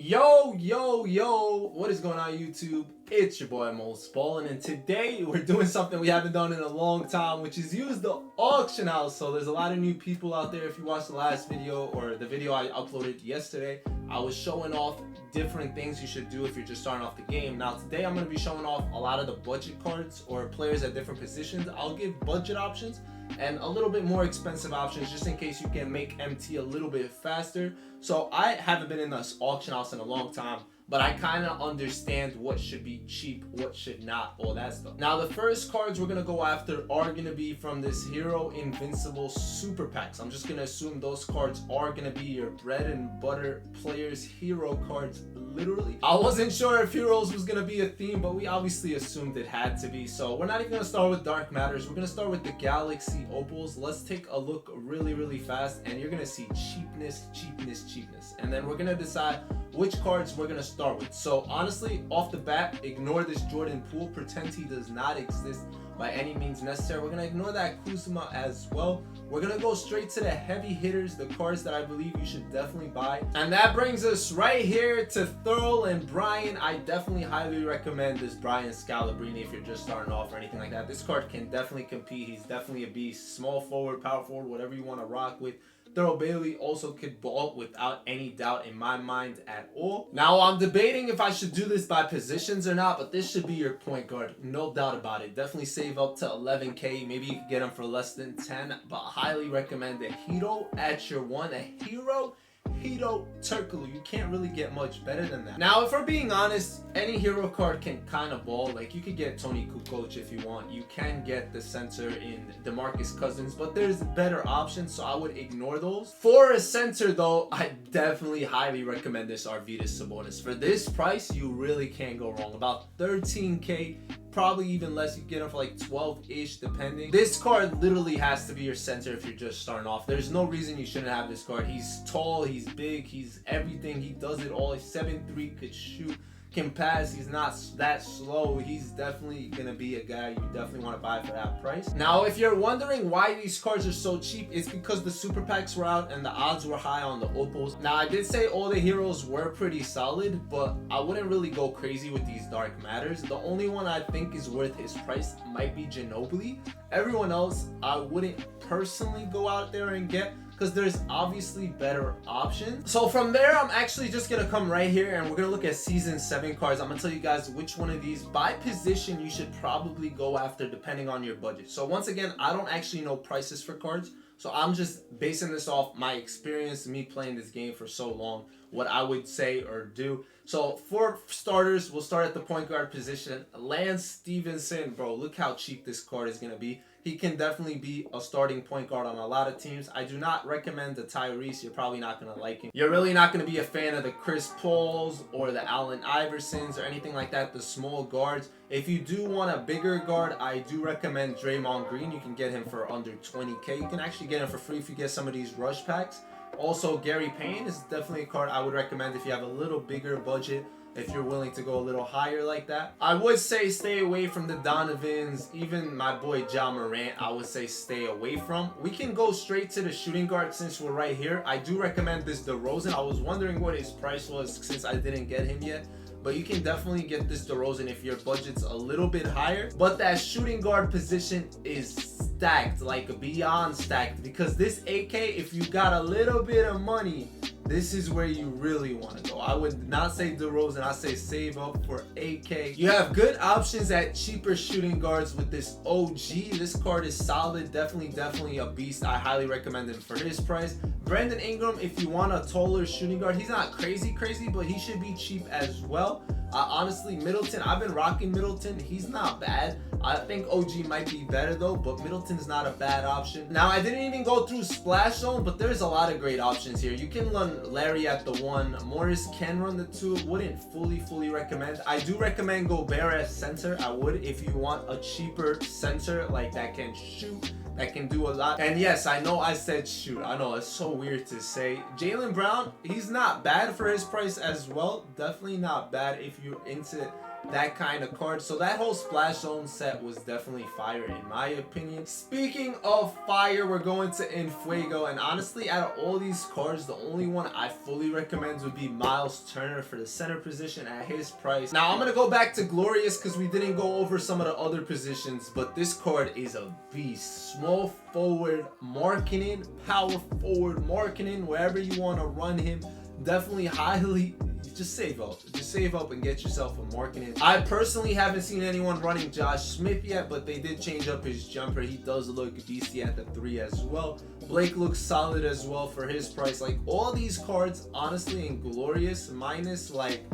Yo, what is going on YouTube? It's your boy Mosballin, and today we're doing something we haven't done in a long time, which is use the auction house. So there's a lot of new people out there. If you watched the last video or the video I uploaded yesterday, I was showing off different things you should do if you're just starting off the game. Now today I'm going to be showing off a lot of the budget cards or players at different positions. I'll give budget options and a little bit more expensive options just in case you can make MT a little bit faster. So I haven't been in this auction house in a long time, but I kind of understand what should be cheap, what should not, all that stuff. Now the first cards we're going to go after are going to be from this Hero Invincible Super Packs. I'm just going to assume those cards are going to be your bread and butter players hero cards, literally. I wasn't sure if heroes was going to be a theme, but we obviously assumed it had to be. So we're not even going to start with Dark Matters. We're going to start with the Galaxy Opals. Let's take a look really fast, and you're going to see cheapness. And then we're going to decide which cards we're going to start with. So honestly, off the bat, ignore this Jordan Poole. Pretend he does not exist by any means necessary. We're going to ignore that Kuzma as well. We're going to go straight to the heavy hitters, the cards that I believe you should definitely buy. And that brings us right here to Thurl and Brian. I definitely highly recommend this Brian Scalabrine if you're just starting off or anything like that. This card can definitely compete. He's definitely a beast. Small forward, power forward, whatever you want to rock with. Thurl Bailey also could ball without any doubt in my mind at all. Now I'm debating if I should do this by positions or not, but this should be your point guard, no doubt about it. Definitely save up to 11k. Maybe you could get him for less than 10, but highly recommend a Hero at your one. A Hero Turkoglu. You can't really get much better than that. Now, if we're being honest, any hero card can kind of ball. Like, you could get Tony Kukoc if you want. You can get the center in DeMarcus Cousins, but there's better options, so I would ignore those. For a center, though, I definitely highly recommend this Arvydas Sabonis. For this price, you really can't go wrong. About 13k. Probably even less. You get him for like 12-ish depending. This card literally has to be your center if you're just starting off. There's no reason you shouldn't have this card. He's tall, he's big, he's everything. He does it all. He's 7'3", could shoot, can pass. He's not that slow. He's definitely gonna be a guy you definitely want to buy for that price. Now, if you're wondering why these cards are so cheap, it's because the super packs were out and the odds were high on the opals. Now, I did say all the heroes were pretty solid, but I wouldn't really go crazy with these Dark Matters. The only one I think is worth his price might be Ginobili. Everyone else I wouldn't personally go out there and get, because there's obviously better options. So from there, I'm actually just gonna come right here and we're gonna look at season 7 cards. I'm gonna tell you guys which one of these by position you should probably go after depending on your budget. So once again, I don't actually know prices for cards, so I'm just basing this off my experience, me playing this game for so long, what I would say or do. So for starters, we'll start at the point guard position. Lance Stevenson, bro, look how cheap this card is gonna be. He can definitely be a starting point guard on a lot of teams. I do not recommend the Tyrese. You're probably not going to like him. You're really not going to be a fan of the Chris Pauls or the Allen Iversons or anything like that, the small guards. If you do want a bigger guard, I do recommend Draymond Green. You can get him for under 20k. You can actually get him for free if you get some of these rush packs. Also, Gary Payne is definitely a card I would recommend if you have a little bigger budget, if you're willing to go a little higher like that. I would say stay away from the Donovans. Even my boy Ja Morant, I would say stay away from. We can go straight to the shooting guard since we're right here. I do recommend this DeRozan. I was wondering what his price was since I didn't get him yet, but you can definitely get this DeRozan if your budget's a little bit higher. But that shooting guard position is stacked, like beyond stacked, because this 8k, if you got a little bit of money, this is where you really want to go. I would not say DeRozan. I say save up for 8k. You have good options at cheaper shooting guards with this OG. This card is solid. Definitely a beast. I highly recommend him for his price. Brandon Ingram, if you want a taller shooting guard, he's not crazy, but he should be cheap as well. Honestly, Middleton, I've been rocking Middleton. He's not bad. I think OG might be better though, but Middleton's not a bad option. Now, I didn't even go through Splash Zone, but there's a lot of great options here. You can run Larry at the 1. Morris can run the 2. Wouldn't fully recommend. I do recommend Gobert as center. I would if you want a cheaper center like that can shoot, that can do a lot. And yes, I know I said shoot. I know it's so weird to say. Jaylen Brown, he's not bad for his price as well. Definitely not bad if you're into that kind of card. So that whole Splash Zone set was definitely fire in my opinion. Speaking of fire, we're going to Enfuego, and honestly out of all these cards, the only one I fully recommend would be Miles Turner for the center position at his price. Now I'm gonna go back to Glorious because we didn't go over some of the other positions, but this card is a beast. Small forward marketing, power forward marketing, wherever you want to run him. Definitely highly, just save up and get yourself a marketing. I personally haven't seen anyone running Josh Smith yet, but they did change up his jumper. He does look beastie at the 3 as well. Blake looks solid as well for his price. Like all these cards honestly in Glorious minus like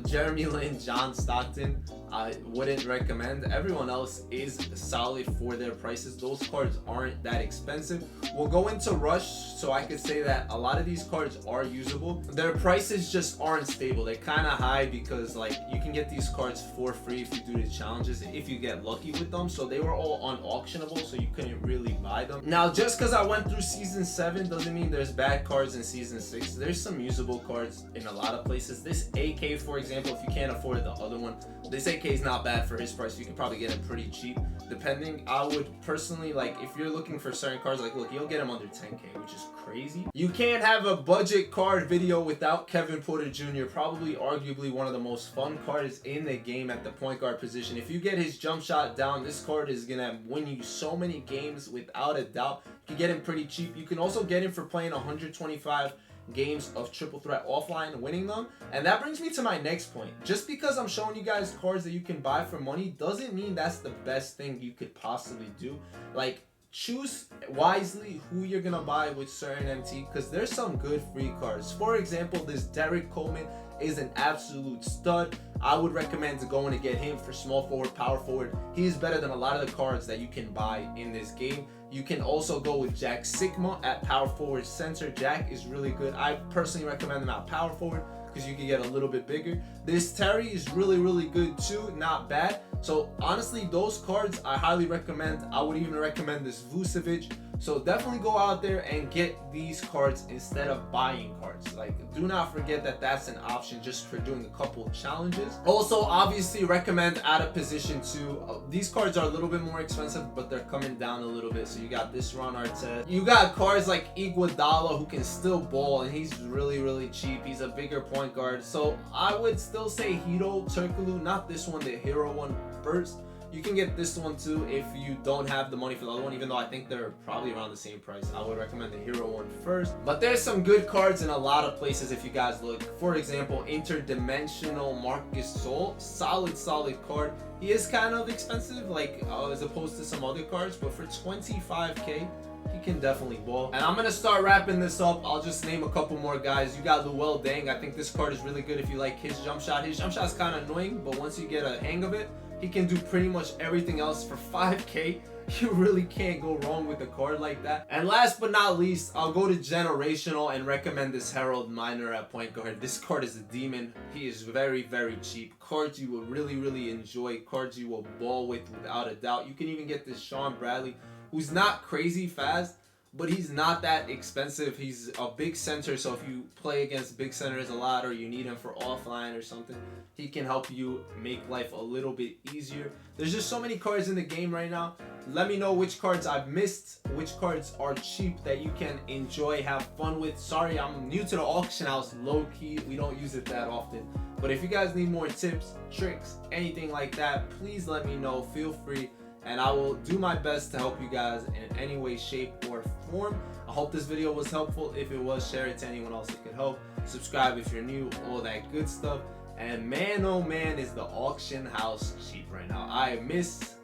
Jeremy Lin, John Stockton, I wouldn't recommend. Everyone else is solid for their prices. Those cards aren't that expensive. We'll go into Rush, so I could say that a lot of these cards are usable. Their prices just aren't stable. They're kind of high because like you can get these cards for free if you do the challenges, if you get lucky with them. So they were all unauctionable, so you couldn't really buy them. Now, just because I went through Season 7 doesn't mean there's bad cards in Season 6. There's some usable cards in a lot of places. This AK, for example, if you can't afford the other one, this AK is not bad for his price. You can probably get him pretty cheap depending. I would personally, like, if you're looking for certain cards, like look, you'll get him under 10k, which is crazy. You can't have a budget card video without Kevin Porter Jr., probably arguably one of the most fun cards in the game at the point guard position. If you get his jump shot down, this card is gonna win you so many games without a doubt. You can get him pretty cheap. You can also get him for playing 125 games of triple threat offline, winning them. And that brings me to my next point. Just because I'm showing you guys cards that you can buy for money doesn't mean that's the best thing you could possibly do. Like, choose wisely who you're gonna buy with certain MT, because there's some good free cards. For example, this Derek Coleman is an absolute stud. I would recommend going to get him for small forward, power forward. He's better than a lot of the cards that you can buy in this game. You can also go with Jack Sigma at power forward center. Jack is really good. I personally recommend him at power forward because you can get a little bit bigger. This Terry is really, really good too, not bad. So honestly, those cards I highly recommend. I would even recommend this Vucevic. So definitely go out there and get these cards instead of buying cards. Like, do not forget that that's an option just for doing a couple challenges. Also, obviously recommend out of position too. These cards are a little bit more expensive, but they're coming down a little bit. So you got this Ron Artest. You got cards like Iguodala who can still ball, and he's really, really cheap. He's a bigger point guard. So I would still say Hito Turkoglu, not this one, the hero one first. You can get this one too if you don't have the money for the other one, even though I think they're probably around the same price. I would recommend the hero one first. But there's some good cards in a lot of places if you guys look. For example, Interdimensional Marcus Gasol, solid card. He is kind of expensive, like as opposed to some other cards, but for 25k, he can definitely ball. And I'm gonna start wrapping this up. I'll just name a couple more guys. You got Luol Deng. I think this card is really good if you like his jump shot. His jump shot is kind of annoying, but once you get a hang of it, he can do pretty much everything else for 5k. You really can't go wrong with a card like that. And last but not least, I'll go to Generational and recommend this Harold Miner at point guard. This card is a demon. He is very, very cheap. Cards you will really, really enjoy. Cards you will ball with without a doubt. You can even get this Sean Bradley, who's not crazy fast, but he's not that expensive. He's a big center, so if you play against big centers a lot or you need him for offline or something, he can help you make life a little bit easier. There's just so many cards in the game right now. Let me know which cards I've missed, which cards are cheap that you can enjoy, have fun with. Sorry, I'm new to the auction house, low-key. We don't use it that often. But if you guys need more tips, tricks, anything like that, please let me know. Feel free. And I will do my best to help you guys in any way, shape, or form. I hope this video was helpful. If it was, share it to anyone else it could help. Subscribe if you're new, all that good stuff. And man, oh man, is the auction house cheap right now. I miss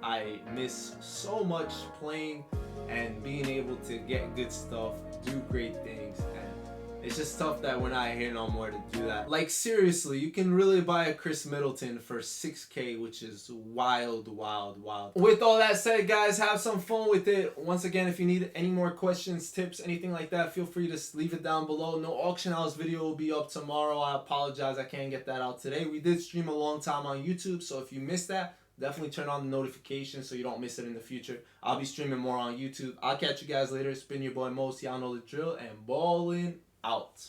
so much playing and being able to get good stuff, do great things. It's just tough that we're not here no more to do that. Like seriously, you can really buy a Chris Middleton for 6k, which is wild. With all that said, guys, have some fun with it. Once again, if you need any more questions, tips, anything like that, feel free to leave it down below. No auction house video will be up tomorrow. I apologize, I can't get that out today. We did stream a long time on YouTube, so if you missed that, definitely turn on the notifications so you don't miss it in the future. I'll be streaming more on YouTube. I'll catch you guys later. It's been your boy Mos. Y'all know the drill, and Ballin' out.